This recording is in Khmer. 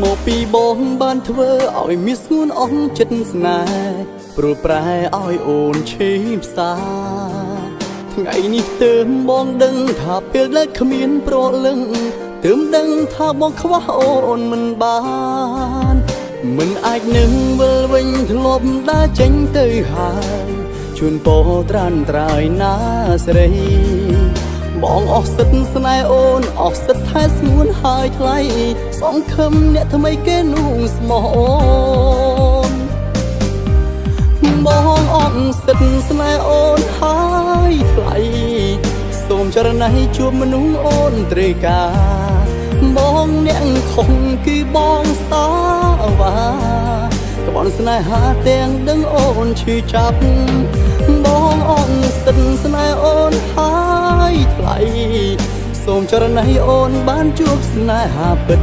មកពីបងបានធ្វើឲ្យមានស្ងួនអស់ចិត្តស្នេហ៍ព្រោះប្រែឲ្យអូនឈីផ្សាថ្ងៃនេះទើបបងដឹងថាពេលដែលគ្មានប្រលឹងទើបដឹងថាបងខ្វះអូនមិនបានមិនអាចនឹងវិលវិញធ្លាប់ដើរចេញទៅហើយជួនពោត្រានត្រើយណាស្រីបងអស់សិទ្ធស្នេហ៍អូនអស់សិទ្ធថែស្ងួនហើយថ្លៃសងខឹមអ្នកថ្មីគេនោះស្មោះអូនបងអស់សិទ្ធស្នេហ៍អូនហើយថ្លៃសូមចរណៃជួបមនុស្សអូនត្រូវការបងអ្នកខំគឺបងសាវ៉ាក្បន់ស្នេហាទាំងដឹងអូនឈឺចាប់បងអស់សិទ្ធស្នេហ៍អូនហើយថ្លៃសូមចរណៃអូនបានជួបស្នេហាពិត